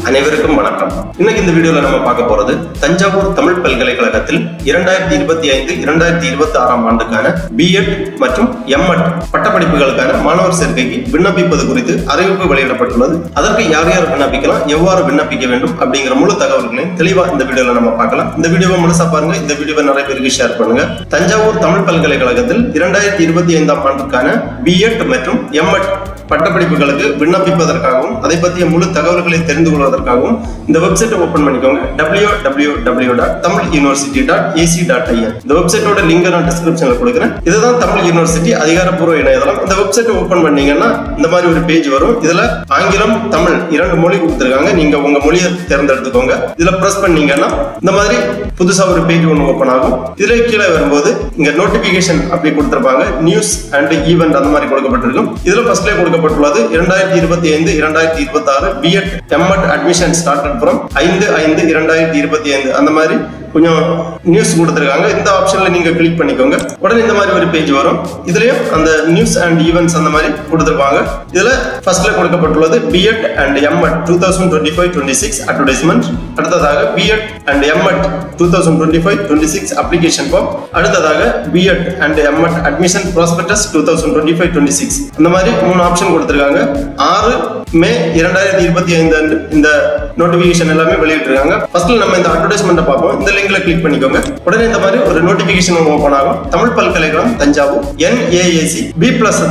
அனைவருக்கும் வணக்கம். இன்னைக்கு இந்த வீடியோல நம்ம பார்க்க போறது தஞ்சாவூர் தமிழ் பல்கலைக்கழகத்தில் 2025-2026 ஆண்டுக்கான பிஎட் மற்றும் எம்எட் பட்டப்படிப்புகளுக்கான மாணவர் சேர்க்கைக்கு விண்ணப்பிப்பது குறித்து அறிவிப்பு வெளியிடப்பட்டுள்ளது. அதற்கு யார் யார் விண்ணப்பிக்கலாம், எவ்வாறு விண்ணப்பிக்க வேண்டும் அப்படிங்கிற முழு தகவல்களையும் தெளிவா இந்த வீடியோல நம்ம பார்க்கலாம். இந்த வீடியோவை முழுசா பாருங்க. இந்த வீடியோவை நிறைய பேருக்கு ஷேர் பண்ணுங்க. தஞ்சாவூர் தமிழ் பல்கலைக்கழகத்தில் 2025 ஆண்டுக்கான பிஎட் மற்றும் எம்எட் பட்டப்படிப்புகளுக்கு விண்ணப்பிப்பதற்காகவும் அதை பற்றிய முழு தகவல்களை தெரிந்து கொள்வதற்காகவும் இந்த வெப்சைட்டை ஓபன் பண்ணிக்கோங்க. www.tamiluniversity.ac.in. இந்த வெப்சைட்டோட லிங்க் நான் டிஸ்கிரிப்ஷன்ல கொடுக்கிறேன். இதுதான் தமிழ் யூனிவர்சிட்டி அதிகாரப்பூர்வ இணையதளம். இந்த வெப்சைட்டை ஓபன் பண்ணீங்கன்னா இந்த மாதிரி ஒரு பேஜ் வரும். இதுல ஆங்கிலம், தமிழ் 2 மொழி கொடுத்திருக்காங்க. நீங்க உங்க மொழியை தேர்ந்தெடுத்துக்கோங்க. இதுல பிரஸ் பண்ணீங்கன்னா இந்த மாதிரி புதுசா ஒரு பேஜ் ஒன்று ஓபன் ஆகும். இதுல கீழே வரும்போது இங்க நோட்டிபிகேஷன் அப்படி கொடுத்திருப்பாங்க. நியூஸ் அண்ட் ஈவென்ட் அந்த மாதிரி கொடுக்கப்பட்டிருக்கும். இதுல ஃபர்ஸ்ட்ல கொடுக்கப்பட்டுள்ளது 2025-2026 BEd MEd admission started from 5/5/2025 அந்த மாதிரி கொஞ்சம் நியூஸ் கொடுத்திருக்காங்க. இந்த ஆப்ஷன்ல நீங்க கிளிக் பண்ணிக்கோங்க. உடனே இந்த மாதிரி ஒரு பேஜ் வரும். இதுலயும் அந்த நியூஸ் அண்ட் ஈவென்ட்ஸ் அந்த மாதிரி கொடுத்திருப்பாங்க. இதுல ஃபர்ஸ்ட்ல கொடுக்கப்பட்டுள்ளது பிஎட் அண்ட் எம்எட் 2025-26 அட்வர்டைஸ்மெண்ட். அடுத்ததாக BEd and MEd 2025-26 application form. அடுத்ததாக BEd and MEd admission prospectus 2025-26 அந்த மாதிரி 3 ஆப்ஷன் கொடுத்திருக்காங்க. 6 மே 2025 இந்த நோட்டிபிகேஷன் எல்லாமே வெளியிட்டிருக்காங்க. ஃபர்ஸ்ட்ல நம்ம இந்த அட்வர்டைஸ்மெண்ட்டை பார்ப்போம். இந்த லிங்க்ல கிளிக் பண்ணிக்கோங்க. உடனே இந்த மாதிரி ஒரு நோட்டிபிகேஷன் ஓபன் ஆகும். தமிழ் பல்கலைக்கழகம் தஞ்சாவூர் NAAC B+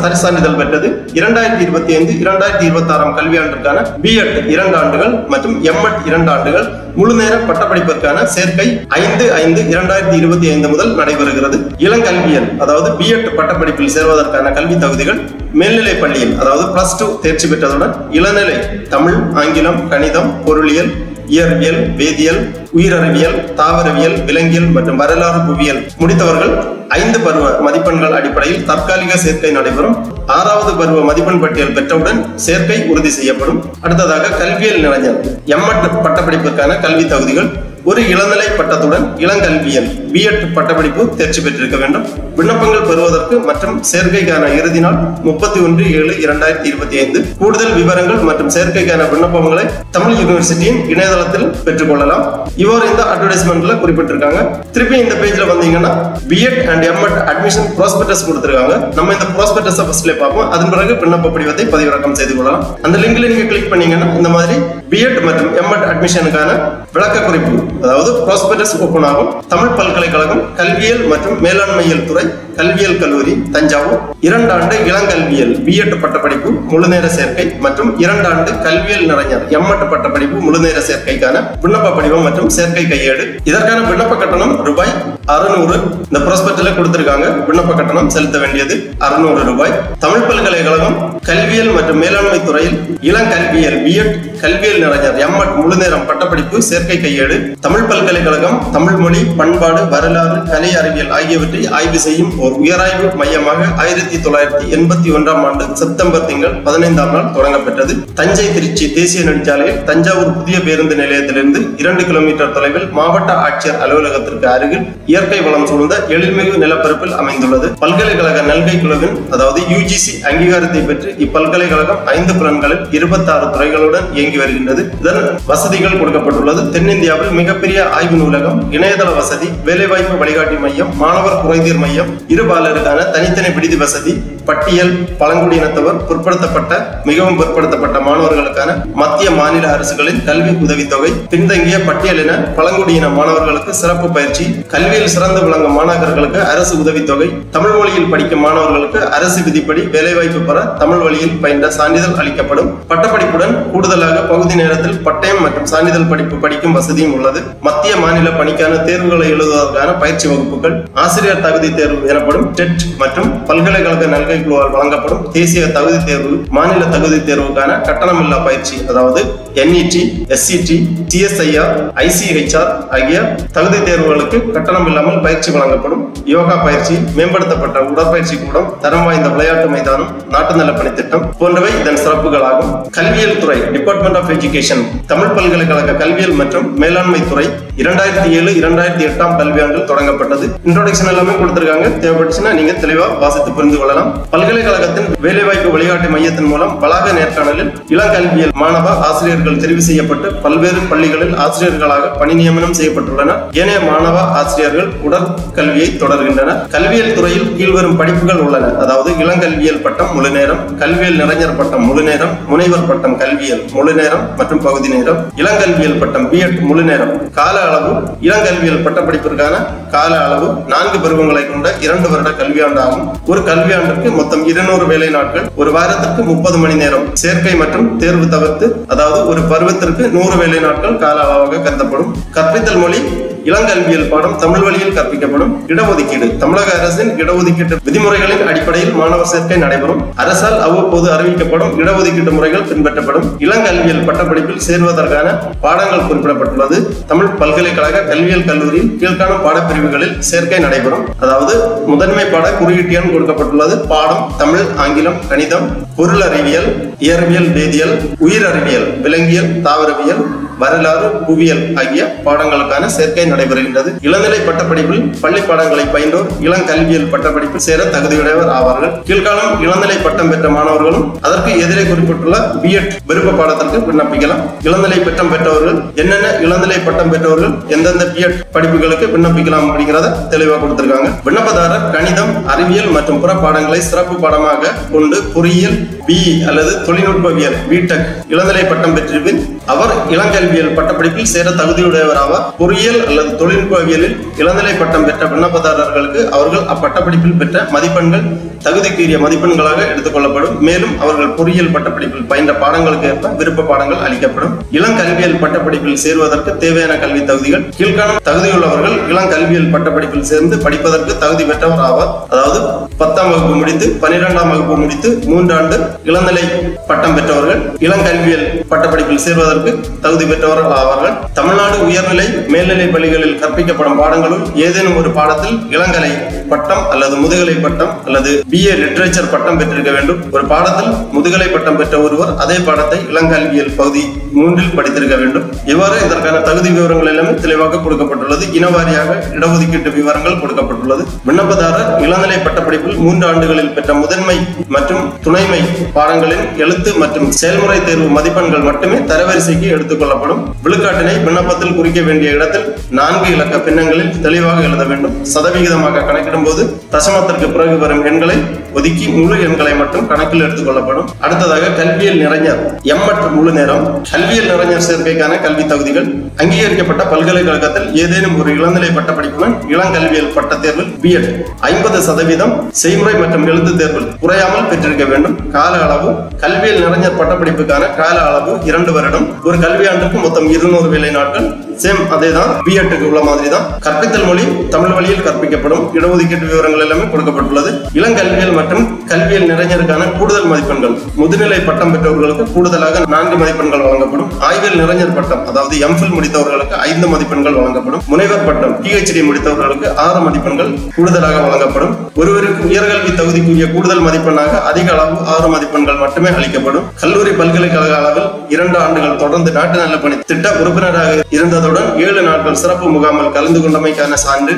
தர சான்றிதழ் பெற்றது 2025-2026 கல்வியாண்டிற்கான பிஎட் 2 ஆண்டுகள் மற்றும் எம்எட் 2 ஆண்டுகள் முழுநேர பட்டப்படிப்பிற்கான சேர்க்கை 5/5/2025 முதல் நடைபெறுகிறது. இளங்கல்வியல் அதாவது பிஎட் பட்டப்படிப்பில் சேர்வதற்கான கல்வி தகுதிகள் மேல்நிலை பள்ளியில் அதாவது +2 தேர்ச்சி பெற்றதுடன் இளநிலை தமிழ், ஆங்கிலம், கணிதம், பொருளியல், இயற்பியல், வேதியியல், உயிரறிவியல், தாவரவியல், விலங்கியல் மற்றும் வரலாறு புவியியல் முடித்தவர்கள் 5 பருவ மதிப்பெண்கள் அடிப்படையில் தற்காலிக சேர்க்கை நடைபெறும். 6வது பருவ மதிப்பெண் பட்டியல் பெற்றவுடன் சேர்க்கை உறுதி செய்யப்படும். அடுத்ததாக கல்வியல் நிலைஞர் எம்எட் பட்டப்படிப்பிற்கான கல்வி தகுதிகள் ஒரு இளநிலை பட்டத்துடன் இளங்கல்வியல் பிஎட் பட்டப்படிப்பு தேர்ச்சி பெற்றிருக்க வேண்டும். விண்ணப்பங்கள் பெறுவதற்கு மற்றும் சேர்க்கைக்கான இறுதி நாள் 31/7/2025. கூடுதல் விவரங்கள் மற்றும் சேர்க்கைக்கான விண்ணப்பங்களை தமிழ் யூனிவர்சிட்டியின் இணையதளத்தில் பெற்றுக்கொள்ளலாம். இவ்வாறு இந்த அட்வர்டைஸ்மெண்ட்ல குறிப்பிட்டிருக்காங்க. திருப்பி இந்த பேஜ்ல வந்தீங்கன்னா BEd and MEd admission prospectus கொடுத்திருக்காங்க. நம்ம இந்த ப்ராஸ்பெக்டஸை ஃபர்ஸ்ட்ல பார்ப்போம். அதன் பிறகு விண்ணப்ப படிவத்தை பதிவிறக்கம் செய்து கொள்ளலாம். அந்த லிங்க்ல நீங்க கிளிக் பண்ணீங்கன்னா இந்த மாதிரி பிஎட் மற்றும் எம்எட் அட்மிஷனுக்கான விளக்க குறிப்பு அதாவது ப்ராஸ்பெக்டஸ் ஓபன் ஆகும். தமிழ் பல்கலைக்கழகம் கல்வியியல் மற்றும் மேலாண்மையியல் துறை கல்வியியல் கல்லூரி தஞ்சாவூர் 2 ஆண்டு இளங்கல்வியல் பிஎட் பட்டப்படிப்பு முழுநேர சேர்க்கை மற்றும் 2 ஆண்டு கல்வியல் நிலைஞர் எம்எட் பட்டப்படிப்பு முழுநேர சேர்க்கைக்கான விண்ணப்ப படிவம் மற்றும் சேர்க்கை கையேடு. இதற்கான விண்ணப்ப கட்டணம் ரூபாய் 600 இந்த ப்ராஸ்பெக்ட்ல கொடுத்திருக்காங்க. விண்ணப்ப கட்டணம் செலுத்த வேண்டியது 600 ரூபாய். தமிழ் பல்கலைக்கழகம் கல்வியியல் மற்றும் மேலாண்மை துறையில் இளங்கல்வியல் பிஎட் கல்வியல் நிலைஞர் எம்எட் முழுநேரம் பட்டப்படிப்பு சேர்க்கை கையேடு. தமிழ் பல்கலைக்கழகம் தமிழ் மொழி, பண்பாடு, வரலாறு, கலை அறிவியல் ஆகியவற்றை ஆய்வு செய்யும் ஒரு உயராய்வு மையமாக 1981 ஆண்டு செப்டம்பர் திங்கள் 15ஆம் நாள் தொடங்கப்பட்டது. தஞ்சை திருச்சி தேசிய நெடுஞ்சாலையில் தஞ்சாவூர் புதிய பேருந்து நிலையத்திலிருந்து 2 கிலோமீட்டர் தொலைவில் மாவட்ட ஆட்சியர் அலுவலகத்திற்கு அருகில் இயற்கை வளம் சூழ்ந்த எழில்மிகு நிலப்பரப்பில் அமைந்துள்ளது. பல்கலைக்கழக நல்கை குழுவின் அதாவது UGC அங்கீகாரத்தை பெற்று இப்பல்கலைக்கழகம் 5 புலன்களில் 26 துறைகளுடன் இயங்கி வருகின்றது. இதன் வசதிகள் கொடுக்கப்பட்டுள்ளது. தென்னிந்தியாவில் மிகப்பெரிய ஆய்வு நூலகம், இணையதள வசதி, வேலைவாய்ப்பு வழிகாட்டி மையம், மாணவர் குறைதீர் மையம், இருபாலருக்கான தனித்தனி விடுதி வசதி, பட்டியல், பழங்குடியினத்தவர், பிற்படுத்தப்பட்ட மிகவும் பிற்படுத்தப்பட்ட மாணவர்களுக்கான மத்திய மாநில அரசுகளின் கல்வி உதவித்தொகை, பின்தங்கிய பட்டியலின பழங்குடியின மாணவர்களுக்கு சிறப்பு பயிற்சி, கல்வியில் சிறந்து விளங்கும் மாணாக்கர்களுக்கு அரசு உதவித்தொகை, தமிழ் மொழியில் படிக்கும் மாணவர்களுக்கு அரசு விதிப்படி வேலைவாய்ப்பு பெற தமிழ் வழியில் பயின்ற சான்றிதழ் அளிக்கப்படும். பட்டப்படிப்புடன் கூடுதலாக பகுதி நேரத்தில் பட்டயம் மற்றும் சான்றிதழ் படிப்பு படிக்கும் வசதியும் உள்ளது. மத்திய மாநில பணிக்கான தேர்வுகளை எழுதுவதற்கான பயிற்சி வகுப்புகள், ஆசிரியர் தகுதி தேர்வு எனப்படும் டெட் மற்றும் பல்கலைக்கழக நல்கை குழுவால் வழங்கப்படும் தேசிய தகுதி தேர்வு, மாநில தகுதி தேர்வுக்கான கட்டணமில்லா பயிற்சி அதாவது NET, SCT, CSIR, ICHR ஆகிய தகுதி தேர்வுகளுக்கு கட்டணம் இல்லாமல் பயிற்சி வழங்கப்படும். யோகா பயிற்சி, மேம்படுத்தப்பட்ட உடற்பயிற்சி கூடம், தரம் வாய்ந்த விளையாட்டு மைதானம், நாட்டு நல பணித்திட்டம் போன்றவை இதன் சிறப்புகளாகும். கல்வியியல் துறை department department of education Tamil பல்கலைக்கழக கல்வியல் மற்றும் மேலாண்மை துறை 2007-2008 கல்வியாண்டில் தொடங்கப்பட்டது. இன்ட்ரோடக்ஷன் எல்லாமே கொடுத்திருக்காங்க. தேவைப்பட்டுச்சுன்னா நீங்க தெளிவா வாசித்து புரிந்து கொள்ளலாம். பல்கலைக்கழகத்தின் வேலைவாய்ப்பு வழிகாட்டு மையத்தின் மூலம் வளாக நேர்காணலில் இளங்கல்வியல் மாணவ ஆசிரியர்கள் தெரிவு செய்யப்பட்டு பல்வேறு பள்ளிகளில் ஆசிரியர்களாக பணி நியமனம் செய்யப்பட்டுள்ளனர். ஏனைய மாணவ ஆசிரியர்கள் உடற்கல்வியை தொடர்கின்றனர். கல்வியல் துறையில் கீழ்வரும் படிப்புகள் உள்ளன. அதாவது இளங்கல்வியல் பட்டம் முழு நேரம், கல்வியல் நிறைஞர் பட்டம் முழு நேரம், முனைவர் பட்டம் கல்வியல் முழு நேரம் மற்றும் பகுதி நேரம், இளங்கல்வியல் பட்டம் B.Ed முழு நேரம். கால அளவு இளங்கல்வியல் பட்டப்படிப்பிற்கான கால அளவு 4 பருவங்களை கொண்ட 2 வருட கல்வியாண்டு ஆகும். ஒரு கல்வியாண்டிற்கு மொத்தம் 200 வேலை நாட்கள், ஒரு வாரத்திற்கு 30 மணி நேரம். சேர்க்கை மற்றும் தேர்வு தவிர்த்து, அதாவது ஒரு பருவத்திற்கு 100 வேலை நாட்கள் கால அளவாக கருதப்படும். கற்பித்தல் மொழி இளங்கல்வியல் பாடம் தமிழ் வழியில் கற்பிக்கப்படும். இடஒதுக்கீடு தமிழக அரசின் இடஒதுக்கீட்டு விதிமுறைகளின் அடிப்படையில் மாணவர் சேர்க்கை நடைபெறும். அரசால் அவ்வப்போது அறிவிக்கப்படும் இடஒதுக்கீட்டு முறைகள் பின்பற்றப்படும். இளங்கல்வியல் பட்டப்படிப்பில் சேர்வதற்கான பாடங்கள் குறிப்பிடப்பட்டுள்ளது. தமிழ் பல்கலைக்கழக கல்வியல் கல்லூரியில் கீழ்காணும் பாடப்பிரிவுகளில் சேர்க்கை நடைபெறும். அதாவது முதன்மை பாட குறியீட்டு எண் கொடுக்கப்பட்டுள்ளது. பாடம் தமிழ், ஆங்கிலம், கணிதம், பொருள் அறிவியல், இயற்பியல், வேதியியல், உயிர் அறிவியல், விலங்கியல், தாவரவியல், வரலாறு, புவியியல் ஆகிய பாடங்களுக்கான சேர்க்கை நடைபெறுகின்றது. இளநிலை பட்டப்படிப்பில் பள்ளி பாடங்களை பயின்றோர் இளங்கல்வியல் பட்டப்படிப்பில் சேர தகுதியுடையவர் ஆவார்கள். கீழ்காலம் இளநிலை பட்டம் பெற்ற மாணவர்களும் அதற்கு எதிரே குறிப்பிட்டுள்ள B.Ed விருப்ப பாடத்திற்கு விண்ணப்பிக்கலாம். இளநிலை பட்டம் பெற்றவர்கள் என்னென்ன இளநிலை பட்டம் பெற்றவர்கள் எந்தெந்த B.Ed படிப்புகளுக்கு விண்ணப்பிக்கலாம் அப்படிங்கிறத தெளிவாக கொடுத்திருக்காங்க. விண்ணப்பதாரர் கணிதம், அறிவியல் மற்றும் புற பாடங்களை சிறப்பு பாடமாக கொண்டு பொறியியல் BE அல்லது தொழில்நுட்பவியல் B.Tech இளநிலை பட்டம் பெற்றிருப்பின் அவர் இளங்கல்வியல் பட்டப்படிப்பில் சேர தகுதியுடையவர் ஆவார். பொறியியல் அல்லது தொழில்நுட்பவியலில் இளநிலை பட்டம் பெற்ற விண்ணப்பதாரர்களுக்கு அவர்கள் அப்பட்டப்படிப்பில் பெற்ற மதிப்பெண்கள் தகுதிக்குரிய மதிப்பெண்களாக எடுத்துக் கொள்ளப்படும். மேலும் அவர்கள் பொறியியல் பட்டப்படிப்பில் பயின்ற பாடங்களுக்கு ஏற்ப விருப்ப பாடங்கள் அளிக்கப்படும். இளங்கல்வியல் பட்டப்படிப்பில் சேருவதற்கு தேவையான கல்வி தகுதிகள் கீழ்காணும் தகுதியுள்ளவர்கள் இளங்கல்வியல் பட்டப்படிப்பில் சேர்ந்து படிப்பதற்கு தகுதி பெற்றவர் ஆவார். அதாவது 10ஆம் வகுப்பு முடித்து 12ஆம் வகுப்பு முடித்து 3 ஆண்டு இளநிலை பட்டம் பெற்றவர்கள் இளங்கல்வியல் பட்டப்படிப்பில் சேர்வதற்கு தகுதி பெற்றவர்கள் ஆவார்கள். தமிழ்நாடு உயர்நிலை மேல்நிலை பள்ளிகளில் கற்பிக்கப்படும் பாடங்களுள் ஏதேனும் ஒரு பாடத்தில் இளங்கலை பட்டம் அல்லது முதுகலை பட்டம் அல்லது BA லிட்டரேச்சர் பட்டம் பெற்றிருக்க வேண்டும். ஒரு பாடத்தில் முதுகலை பட்டம் பெற்ற ஒருவர் அதே பாடத்தை இளங்கல்வியல் பகுதி 3இல் படித்திருக்க வேண்டும். இவ்வாறு இதற்கான தகுதி விவரங்கள் எல்லாமே தெளிவாக கொடுக்கப்பட்டுள்ளது. இனவாரியாக இடஒதுக்கீட்டு விவரங்கள் கொடுக்கப்பட்டுள்ளது. விண்ணப்பதாரர் இளநிலை பட்டப்படிப்பில் 3 ஆண்டுகளில் பெற்ற முதன்மை மற்றும் துணைமை பாடங்களின் எழுத்து மற்றும் செயல்முறை தேர்வு மதிப்பெண்கள் மட்டுமே தரவரிசைக்கு எடுத்துக் கொள்ளப்படும். விழுக்காட்டினை விண்ணப்பத்தில் குறிக்க வேண்டிய இடத்தில் 4 இலக்க பின்னங்களில் தெளிவாக எழுத வேண்டும். சதவிகிதமாக கணக்கிடும் போது தசமத்திற்கு பிறகு வரும் எண்களை ஒதுக்கி முழு எண்களை மட்டும் கணக்கில் எடுத்துக் கொள்ளப்படும். அடுத்ததாக கல்வியல் நிறைஞர் M.Ed முழு நேரம். கல்வியல் நிறைஞர் சேர்க்கைக்கான கல்வி தகுதிகள் அங்கீகரிக்கப்பட்ட பல்கலைக்கழகத்தில் ஏதேனும் ஒரு இளநிலை பட்டப்படிப்புடன் இளங்கல்வியல் பட்ட தேர்வில் B.Ed 50% செய்முறை மற்றும் எழுத்து தேர்வில் குறையாமல் பெற்றிருக்க வேண்டும். கால அளவு கல்வியல் நிறைஞர் பட்டப்படிப்புக்கான கால அளவு 2 வருடம். ஒரு கல்வியாண்டுக்கு மொத்தம் 200 வேலை நாட்கள். சேம் அதேதான் B.Ed உள்ள மாதிரி தான். கற்பித்தல் மொழி தமிழ் வழியில் கற்பிக்கப்படும். இடஒதுக்கீட்டு விவரங்கள் எல்லாமே கொடுக்கப்பட்டுள்ளது. இளங்கல்வியல் மற்றும் கல்வியல் நிறைஞருக்கான கூடுதல் மதிப்பெண்கள் முதுநிலை பட்டம் பெற்றவர்களுக்கு கூடுதலாக 4 மதிப்பெண்கள் வழங்கப்படும். ஆய்வியல் நிறைஞர் பட்டம் அதாவது M.Phil முடித்தவர்களுக்கு 5 மதிப்பெண்கள் வழங்கப்படும். முனைவர் பட்டம் PhD முடித்தவர்களுக்கு 6 மதிப்பெண்கள் கூடுதலாக வழங்கப்படும். ஒருவருக்கு உயர்கல்வி தகுதிக்குரிய கூடுதல் மதிப்பெண்ணாக அதிக அளவு 6 மதிப்பெண்கள் மட்டுமே அளிக்கப்படும். கல்லூரி பல்கலைக்கழக அளவில் 2 ஆண்டுகள் தொடர்ந்து நாட்டு நல பணி திட்ட உறுப்பினராக இருந்ததுடன் 7 நாட்கள் சிறப்பு முகாமில் கலந்து கொண்டமைக்கான சான்று,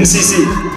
NCC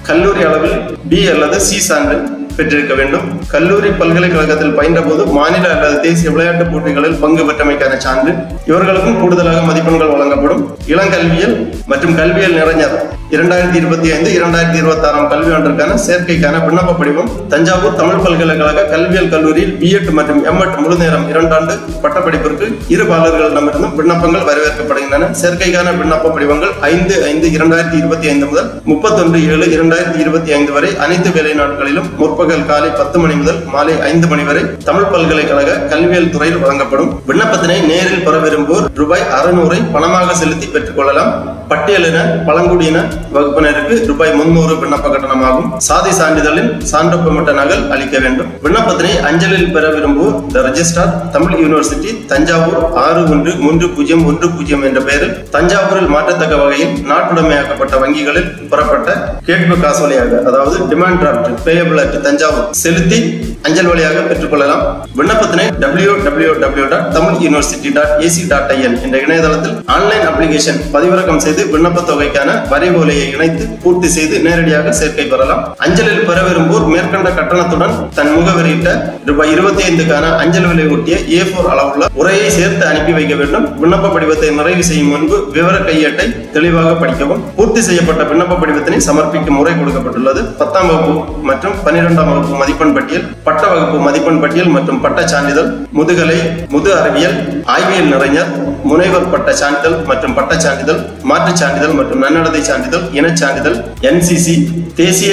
கல்லூரி அளவில் B அல்லது C சான்று பெற்றிருக்க வேண்டும். கல்லூரி பல்கலைக்கழகத்தில் பயின்ற போது மாநில அல்லது தேசிய விளையாட்டுப் போட்டிகளில் பங்கு பெற்றமைக்கான சான்று. இவர்களுக்கும் கூடுதலாக மதிப்பெண்கள் வழங்கப்படும். இளங்கல்வியல் மற்றும் கல்வியல் நிறைஞர் 2025-2026 கல்வியாண்டிற்கான சேர்க்கைக்கான விண்ணப்ப படிவம் தஞ்சாவூர் தமிழ் பல்கலைக்கழக கல்வியல் கல்லூரியில் B.Ed மற்றும் M.Ed முழு நேரம் 2 ஆண்டு பட்டப்படிப்பிற்கு இருபாளர்களிடமிருந்தும் விண்ணப்பங்கள் வரவேற்கப்படுகின்றன. சேர்க்கைக்கான விண்ணப்ப படிவங்கள் 5/5/2025 முதல் 31/7/2025 வரை அனைத்து வேலை நாட்களிலும் முற்பகல் காலை 10 மணி முதல் மாலை 5 மணி வரை தமிழ் பல்கலைக்கழக கல்வியல் துறையில் வழங்கப்படும். விண்ணப்பத்தினை நேரில் பெற விரும்புவோர் ரூபாய் 600 பணமாக செலுத்தி பெற்றுக் கொள்ளலாம். பட்டியலின பழங்குடியின வகுப்பினருக்கு ரூபாய் 300 விண்ணப்ப கட்டணமாகும். சாதி சான்றிதழின் சான்றொப்பமிட்ட நகல் அளிக்க வேண்டும். விண்ணப்பத்தினை அஞ்சலில் பெற விரும்புவோர் தி ரெஜிஸ்ட்ரார் தமிழ் யூனிவர்சிட்டி தஞ்சாவூர் 613010 என்ற பெயரில் தஞ்சாவூரில் மாற்றத்தக்க வகையில் நாட்டுடைமையாக்கப்பட்ட வங்கிகளில் பெறப்பட்ட கேட்பு காசோலையாக அதாவது demand draft payable at Thanjavur செலுத்தி அஞ்சல் வழியாக பெற்றுக்கொள்ளலாம். விண்ணப்பத்தினை www.tamiluniversity.ac.in என்ற இணையதளத்தில் ஆன்லைன் அப்ளிகேஷன் பதிவிறக்கம் செய்து விண்ணப்ப தொகைக்கான வரைவோலையை இணைத்து பூர்த்தி செய்து நேரடியாக சேர்க்கை பெறலாம். அஞ்சலில் பெற விரும்புவோர் மேற்கண்ட கட்டணத்துடன் தன் முகவரியிட்ட ரூபாய் 25க்கான அஞ்சல் விலை ஒட்டிய A4 அளவுள்ள உரையை சேர்த்து அனுப்பி வைக்க வேண்டும். விண்ணப்ப படிவத்தை நிறைவு செய்யும் முன்பு விவர கையேட்டை தெளிவாக படிக்கவும். பூர்த்தி செய்யப்பட்ட விண்ணப்ப படிவத்தினை சமர்ப்பிக்கும் முறை கொடுக்கப்பட்டுள்ளது. 10ஆம் வகுப்பு மற்றும் 12ஆம் வகுப்பு மதிப்பெண் பட்டியல், பட்ட வகுப்பு மதிப்பெண் பட்டியல் மற்றும் பட்ட சான்றிதழ், முதுகலை, முது அறிவியல், ஆய்வியல் நிறைஞர், முனைவர் பட்ட சான்றிதழ் மற்றும் பட்ட சான்றிதழ், மாற்றுச் சான்றிதழ் மற்றும் நன்னடத்தை சான்றிதழ், இனச் சான்றிதழ், NCC, தேசிய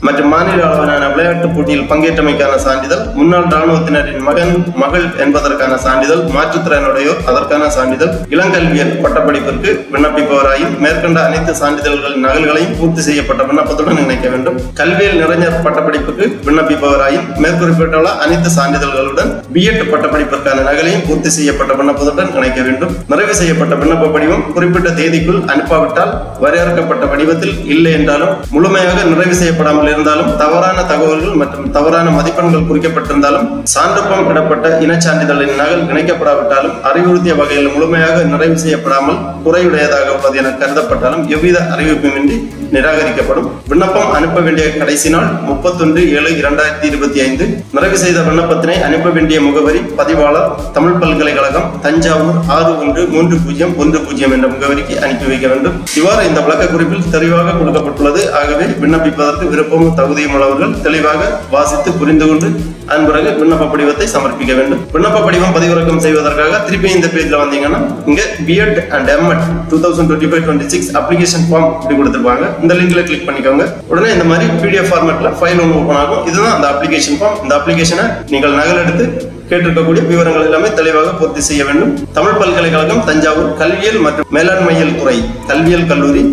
மற்றும் மாநில அளவிலான விளையாட்டுப் போட்டியில் பங்கேற்றமைக்கான சான்றிதழ், முன்னாள் இராணுவத்தினரின் மகன் மகள் என்பதற்கான சான்றிதழ், மாற்றுத்திறனுடையோர் அதற்கான சான்றிதழ், இளங்கல்வியல் பட்டப்படிப்பிற்கு விண்ணப்பிப்பவராயும் மேற்கண்ட அனைத்து சான்றிதழ்களின் நகல்களையும் பூர்த்தி செய்யப்பட்ட விண்ணப்பத்துடன் இணைக்க வேண்டும். கல்வியல் நிறைஞர் பட்டப்படிப்புக்கு விண்ணப்பிப்பவராயும் மேற்குறிப்பிட்டுள்ள அனைத்து சான்றிதழ்களுடன் B.Ed பட்டப்படிப்பிற்கான நகலையும் பூர்த்தி செய்யப்பட்ட விண்ணப்பத்துடன் இணைக்க வேண்டும். நிறைவு செய்யப்பட்ட விண்ணப்ப படிவம் குறிப்பிட்ட தேதிக்குள் அனுப்பாவிட்டால் வரையறுக்கப்பட்ட வடிவத்தில் இல்லை என்றாலும், முழுமையாக நிறைவு செய்யப்படாமல் இருந்தாலும், தவறான தகவல்கள் மற்றும் தவறான மதிப்பெண்கள் குறிக்கப்பட்டிருந்தாலும், சான்றொப்பம் இடப்பட்ட இனச்சான்றிதழின் நகல் இணைக்கப்படாவிட்டாலும், அறிவுறுத்திய வகையில் முழுமையாக நிறைவு செய்யப்படாமல் குறையுடையதாக உள்ளது என கருதப்பட்டாலும் எவ்வித அறிவிப்புமின்றி நிராகரிக்கப்படும். விண்ணப்பம் அனுப்ப வேண்டிய கடைசி நாள் 31/7/2025. நிறைவு செய்த விண்ணப்பத்தினை அனுப்ப வேண்டிய முகவரி பதிவாளர், தமிழ் பல்கலைக்கழகம், தஞ்சாவூர் 613010 என்ற முகவரிக்கு அனுப்பி வைக்க வேண்டும். இவ்வாறு இந்த விளக்க குறிப்பில் தெளிவாக கொடுக்கப்பட்டுள்ளது. ஆகவே விண்ணப்பிப்பதற்கு விருப்பமும் தகுதியும் உள்ளவர்கள் தெளிவாக வாசித்து புரிந்து கொண்டு அதன் பிறகு விண்ணப்ப படிவத்தை சமர்ப்பிக்க வேண்டும். விண்ணப்ப படிவம் பதிவிறக்கம் செய்வதற்காக திருப்பி இந்த பேஜ்ல வந்தீங்கன்னா இங்க B.Ed and M.Ed 2025-26 application form இப்படி கொடுத்திருப்பாங்க. இந்த லிங்க்ல கிளிக் பண்ணிக்கோங்க. உடனே இந்த மாதிரி PDF ஃபார்மேட்ல ஃபைல் ஒன்று ஓபன் ஆகும். இதுதான் அந்த அப்ளிகேஷன் ஃபார்ம். இந்த அப்ளிகேஷனை நீங்கள் நகல் எடுத்து கேட்டிருக்கக்கூடிய விவரங்கள் எல்லாமே தெளிவாக பூர்த்தி செய்ய வேண்டும். தமிழ் பல்கலைக்கழகம், தஞ்சாவூர், கல்வியல் மற்றும் மேலாண்மையியல் துறை கல்வியல் கல்லூரி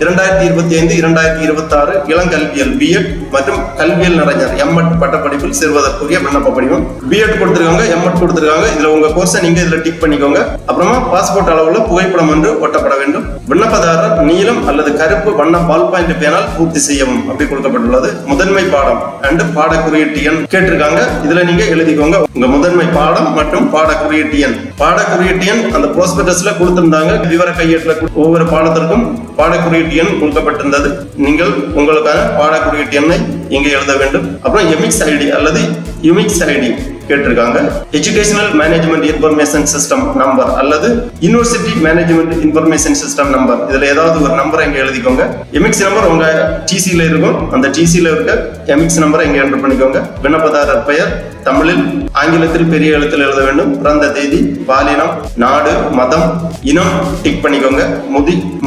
2025-2026 இளங்கல்வியல் B.Ed மற்றும் கல்வியல் நிறைஞர் M.Ed பட்டப்படிப்பில் சேர்வதற்குரிய விண்ணப்ப படிவம். B.Ed கொடுத்திருக்காங்க, M.Ed கொடுத்திருக்காங்க. இதுல உங்க கோர்ஸை நீங்க இதுல டிக் பண்ணிக்கோங்க. அப்புறமா பாஸ்போர்ட் அளவுல புகைப்படம் ஒன்று ஒட்டப்பட வேண்டும். விண்ணப்பதாரர் நீலம் அல்லது கருப்பு வண்ண பால் பாயிண்ட் பேனால் பூர்த்தி செய்யவும் அப்படி கொடுக்கப்பட்டுள்ளது. முதன்மை பாடம் அண்ட் பாட குறியீட்டு எண் கேட்டிருக்காங்க. இதுல நீங்க எழுதிக்கோங்க உங்க முதன்மை பாடம் மற்றும் பாட குறியீட்டு எண். பாட குறியீட்டு எண் அந்த ப்ராஸ்பெக்டஸ்ல கொடுத்திருந்தாங்க. விவர கையேட்டுல ஒவ்வொரு பாடத்திற்கும் பாட குறியீட்டு எண் கொடுக்கப்பட்டிருந்தது. நீங்கள் உங்களுக்கான பாட குறியீட்டு எண்ணை இங்கே எழுத வேண்டும். அப்புறம் எமிக்ஸ் ஐடி அல்லது யுமிக்ஸ் ஐடி கேட்டிருக்காங்க. Educational management information system number அல்லது university management information system number, இதுல ஏதாவது ஒரு நம்பரை இங்க எழுதிக்கோங்க. எமிக்ஸ் நம்பர் உங்க TC-ல இருக்கும். அந்த TC-ல இருக்க எமிக்ஸ் நம்பரை இங்க என்டர் பண்ணிக்கோங்க. விண்ணப்பதாரர் பெயர் தமிழில், ஆங்கிலத்தில் பெரிய எழுத்தில் எழுத வேண்டும். பிறந்த தேதி, பாலினம், நாடு, மதம், இனம் டிக் பண்ணிக்கோங்க.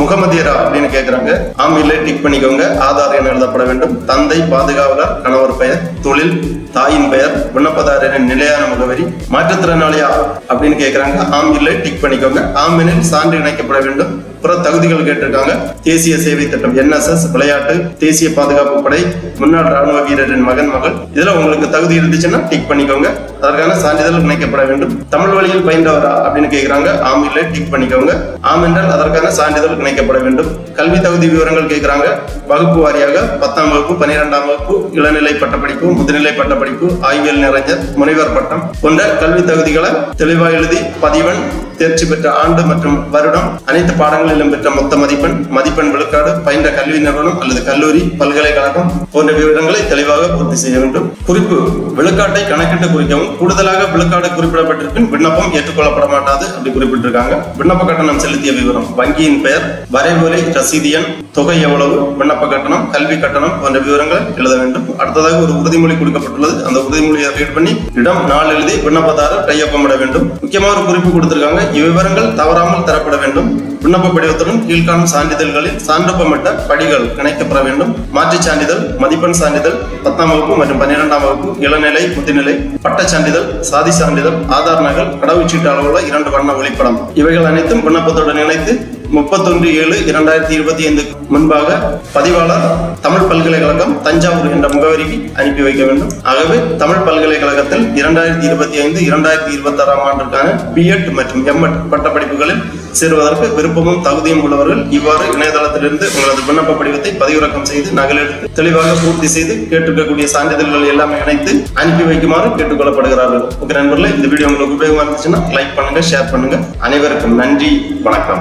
முகமதியரா அப்படின்னு கேட்கிறாங்க. ஆம் இல்லை டிக் பண்ணிக்கோங்க. ஆதார் எண் எழுதப்பட வேண்டும். தந்தை பாதுகாவலர், கணவர் பெயர், தொழில், தாயின் பெயர், விண்ணப்பதாரரின் நிலையான முகவரி, மாற்றுத்திறனாளியா அப்படின்னு கேட்கிறாங்க. ஆம் இல்லை டிக் பண்ணிக்கோங்க. ஆம் எனில் சான்று இணைக்கப்பட வேண்டும். பிற தகுதிகள் கேட்டிருக்காங்க. தேசிய சேவை திட்டம், NSS, விளையாட்டு, தேசிய பாதுகாப்பு படை, முன்னாள் ராணுவ வீரரின் மகன் மகள், இதுல உங்களுக்கு தகுதி இருந்துச்சுன்னா டிக் பண்ணிக்கோங்க. அதற்கான சான்றிதழ் இணைக்கப்பட வேண்டும். தமிழ் வழியில் பயின்றவரா அப்படின்னு கேட்கிறாங்க. ஆம் இல்லை டிக் பண்ணிக்கோங்க. ஆம் என்றால் அதற்கான சான்றிதழ் இணைக்கப்பட வேண்டும். கல்வி தகுதி விவரங்கள் கேட்கிறாங்க. வகுப்பு வாரியாக 10ஆம் வகுப்பு, 12ஆம் வகுப்பு, இளநிலை பட்டப்படிப்பு, முதுநிலை பட்டப்படிப்பு, ஆய்வியல் நிறைஞர், முனைவர் பட்டம் போன்ற கல்வி தகுதிகளை தெளிவாக எழுதி பதிவெண், தேர்ச்சி பெற்ற ஆண்டு மற்றும் வருடம், அனைத்து பாடங்களிலும் பெற்ற மொத்த மதிப்பெண், மதிப்பெண் விழுக்காடு, பயின்ற கல்வி நிறுவனம் அல்லது கல்லூரி, பல்கலைக்கழகம் போன்ற விவரங்களை தெளிவாக பூர்த்தி செய்ய வேண்டும். குறிப்பு: விழுக்காட்டை கணக்கிட்டு குறிக்கவும். கூடுதலாக விழுக்காடு குறிப்பிடப்பட்டிருப்பின் விண்ணப்பம் ஏற்றுக்கொள்ளப்பட மாட்டாது அப்படி குறிப்பிட்டிருக்காங்க. விண்ணப்ப கட்டணம் செலுத்திய விவரம், வங்கியின் பெயர், வரைவோலை, ரசீது எண், தொகை எவ்வளவு, விண்ணப்ப கட்டணம், கல்வி கட்டணம் போன்ற விவரங்களை எழுத வேண்டும். அடுத்ததாக ஒரு உறுதிமொழி கொடுக்கப்பட்டுள்ளது. அந்த உறுதிமொழியை ரீட் பண்ணி இடம், நாள் எழுதி விண்ணப்பதாரர் கையொப்பமிட வேண்டும். முக்கியமான ஒரு குறிப்பு கொடுத்திருக்காங்க. இவ்விவரங்கள் தவறாமல் தரப்பட வேண்டும். விண்ணப்ப படிவத்துடன் கீழ்காணும் சான்றிதழ்களில் சான்றொப்பமிட்ட படிகள் இணைக்கப்பட வேண்டும். மாற்றுச் சான்றிதழ், மதிப்பெண் சான்றிதழ், 10ஆம் வகுப்பு மற்றும் 12ஆம் வகுப்பு, இளநிலை, முதுநிலை, பட்டச் சான்றிதழ், சாதி சான்றிதழ், ஆதார் நகல், கடவுச்சீட்டு அளவுள்ள 2 வண்ண ஒளிப்படம் இவைகள் அனைத்தும் விண்ணப்பத்துடன் இணைத்து 31/7/2025 முன்பாக பதிவாளர் தமிழ் பல்கலைக்கழகம் தஞ்சாவூர் என்ற முகவரிக்கு அனுப்பி வைக்க வேண்டும். ஆகவே தமிழ் பல்கலைக்கழகத்தில் 2025-2026 ஆண்டிற்கான B.Ed மற்றும் M.Ed பட்டப்படிப்புகளில் சேருவதற்கு விருப்பமும் தகுதியும் உள்ளவர்கள் இவ்வாறு இணையதளத்திலிருந்து உங்களது விண்ணப்ப படிவத்தை பதிவிறக்கம் செய்து நகலெடுத்து தெளிவாக பூர்த்தி செய்து கேட்டிருக்கக்கூடிய சான்றிதழ்கள் எல்லாமே இணைத்து அனுப்பி வைக்குமாறு கேட்டுக்கொள்ளப்படுகிறார்கள். ஓகே நண்பர்களே, இந்த வீடியோ உங்களுக்கு உபயோகமா இருந்துச்சுன்னா லைக் பண்ணுங்க, ஷேர் பண்ணுங்க. அனைவருக்கும் நன்றி, வணக்கம்.